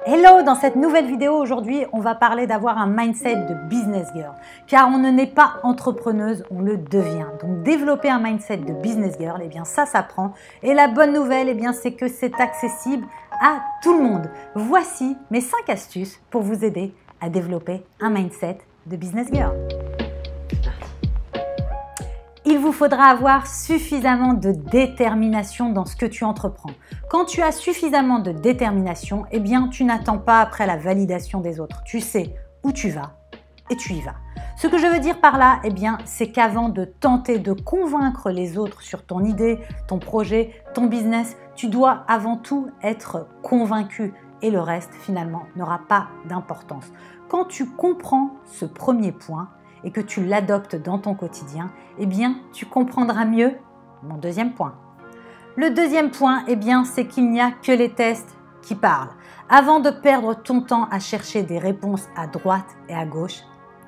Hello, dans cette nouvelle vidéo aujourd'hui, on va parler d'avoir un mindset de business girl. Car on ne naît pas entrepreneuse, on le devient. Donc développer un mindset de business girl, eh bien ça s'apprend. Et la bonne nouvelle, eh bien c'est que c'est accessible à tout le monde. Voici mes 5 astuces pour vous aider à développer un mindset de business girl. Il vous faudra avoir suffisamment de détermination dans ce que tu entreprends. Quand tu as suffisamment de détermination, eh bien, tu n'attends pas après la validation des autres. Tu sais où tu vas et tu y vas. Ce que je veux dire par là, eh bien, c'est qu'avant de tenter de convaincre les autres sur ton idée, ton projet, ton business, tu dois avant tout être convaincu et le reste, finalement, n'aura pas d'importance. Quand tu comprends ce premier point, et que tu l'adoptes dans ton quotidien, eh bien, tu comprendras mieux mon deuxième point. Le deuxième point, eh bien, c'est qu'il n'y a que les tests qui parlent. Avant de perdre ton temps à chercher des réponses à droite et à gauche,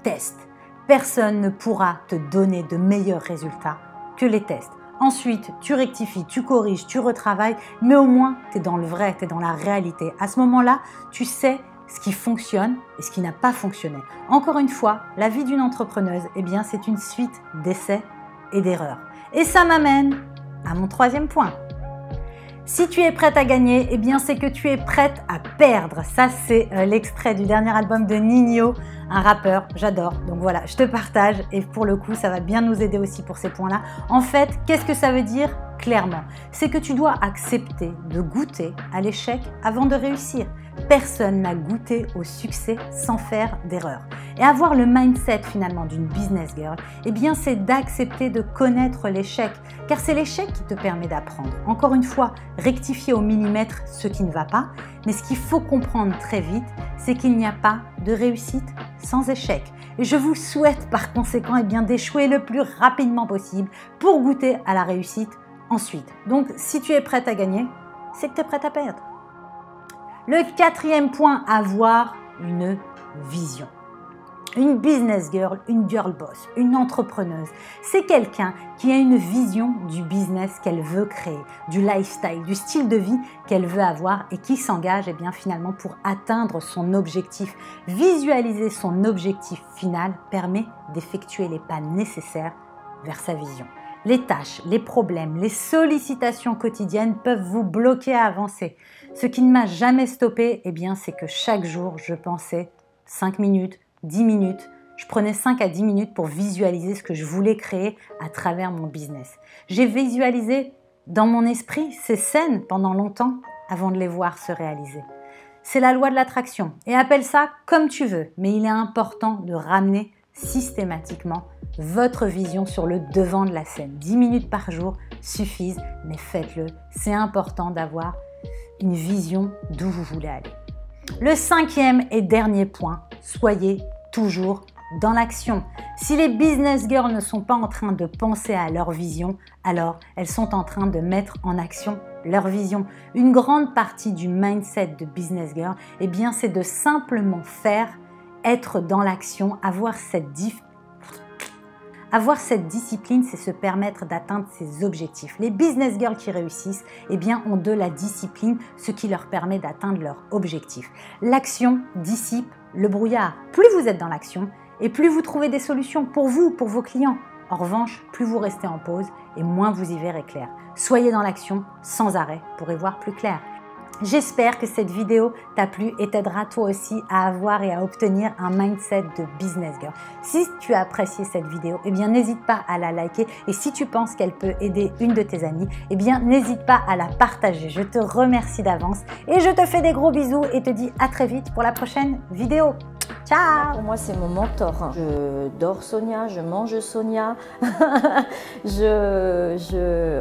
teste. Personne ne pourra te donner de meilleurs résultats que les tests. Ensuite, tu rectifies, tu corriges, tu retravailles, mais au moins, tu es dans le vrai, tu es dans la réalité. À ce moment-là, tu sais ce qui fonctionne et ce qui n'a pas fonctionné. Encore une fois, la vie d'une entrepreneuse, eh bien, c'est une suite d'essais et d'erreurs. Et ça m'amène à mon troisième point. Si tu es prête à gagner, eh bien, c'est que tu es prête à perdre. Ça, c'est l'extrait du dernier album de Ninho, un rappeur, j'adore. Donc voilà, je te partage et pour le coup, ça va bien nous aider aussi pour ces points-là. En fait, qu'est-ce que ça veut dire clairement? C'est que tu dois accepter de goûter à l'échec avant de réussir. Personne n'a goûté au succès sans faire d'erreur. Et avoir le mindset finalement d'une business girl, eh bien c'est d'accepter de connaître l'échec, car c'est l'échec qui te permet d'apprendre. Encore une fois, rectifier au millimètre ce qui ne va pas, mais ce qu'il faut comprendre très vite, c'est qu'il n'y a pas de réussite sans échec. Et je vous souhaite par conséquent eh bien, d'échouer le plus rapidement possible pour goûter à la réussite ensuite. Donc si tu es prête à gagner, c'est que tu es prête à perdre. Le quatrième point, avoir une vision. Une business girl, une girl boss, une entrepreneuse, c'est quelqu'un qui a une vision du business qu'elle veut créer, du lifestyle, du style de vie qu'elle veut avoir et qui s'engage eh bien, finalement pour atteindre son objectif. Visualiser son objectif final permet d'effectuer les pas nécessaires vers sa vision. Les tâches, les problèmes, les sollicitations quotidiennes peuvent vous bloquer à avancer. Ce qui ne m'a jamais stoppé, eh bien, c'est que chaque jour, je pensais 5 minutes, 10 minutes. Je prenais 5 à 10 minutes pour visualiser ce que je voulais créer à travers mon business. J'ai visualisé dans mon esprit ces scènes pendant longtemps avant de les voir se réaliser. C'est la loi de l'attraction et appelle ça comme tu veux, mais il est important de ramener systématiquement votre vision sur le devant de la scène. 10 minutes par jour suffisent, mais faites-le. C'est important d'avoir une vision d'où vous voulez aller. Le cinquième et dernier point, soyez toujours dans l'action. Si les business girls ne sont pas en train de penser à leur vision, alors elles sont en train de mettre en action leur vision. Une grande partie du mindset de business girl, eh bien, c'est de simplement faire, être dans l'action, avoir cette discipline, c'est se permettre d'atteindre ses objectifs. Les business girls qui réussissent, eh bien, ont de la discipline, ce qui leur permet d'atteindre leur objectif. L'action dissipe le brouillard. Plus vous êtes dans l'action et plus vous trouvez des solutions pour vous, pour vos clients. En revanche, plus vous restez en pause et moins vous y verrez clair. Soyez dans l'action sans arrêt pour y voir plus clair. J'espère que cette vidéo t'a plu et t'aidera toi aussi à avoir et à obtenir un mindset de business girl. Si tu as apprécié cette vidéo, eh bien n'hésite pas à la liker et si tu penses qu'elle peut aider une de tes amies, eh bien n'hésite pas à la partager. Je te remercie d'avance et je te fais des gros bisous et te dis à très vite pour la prochaine vidéo. Ciao! Pour moi, c'est mon mentor. Je dors Sonia, je mange Sonia.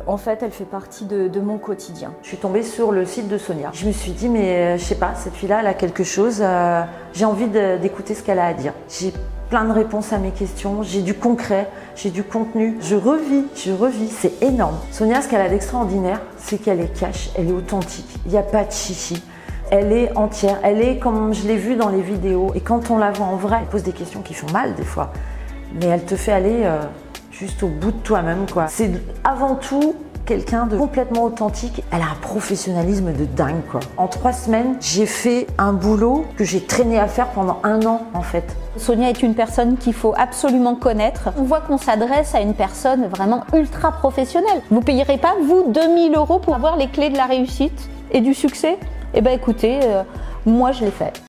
En fait, elle fait partie de mon quotidien. Je suis tombée sur le site de Sonia. Je me suis dit, mais je sais pas, cette fille-là, elle a quelque chose. J'ai envie d'écouter ce qu'elle a à dire. J'ai plein de réponses à mes questions. J'ai du concret, j'ai du contenu. Je revis. C'est énorme. Sonia, ce qu'elle a d'extraordinaire, c'est qu'elle est cash, elle est authentique. Il n'y a pas de chichi. Elle est entière, elle est comme je l'ai vue dans les vidéos. Et quand on la voit en vrai, elle pose des questions qui font mal des fois. Mais elle te fait aller juste au bout de toi-même, quoi. C'est avant tout quelqu'un de complètement authentique. Elle a un professionnalisme de dingue, quoi. En 3 semaines, j'ai fait un boulot que j'ai traîné à faire pendant 1 an, en fait. Sonia est une personne qu'il faut absolument connaître. On voit qu'on s'adresse à une personne vraiment ultra professionnelle. Vous payerez pas, vous, 2000 € pour avoir les clés de la réussite et du succès? Eh ben écoutez, moi je l'ai fait.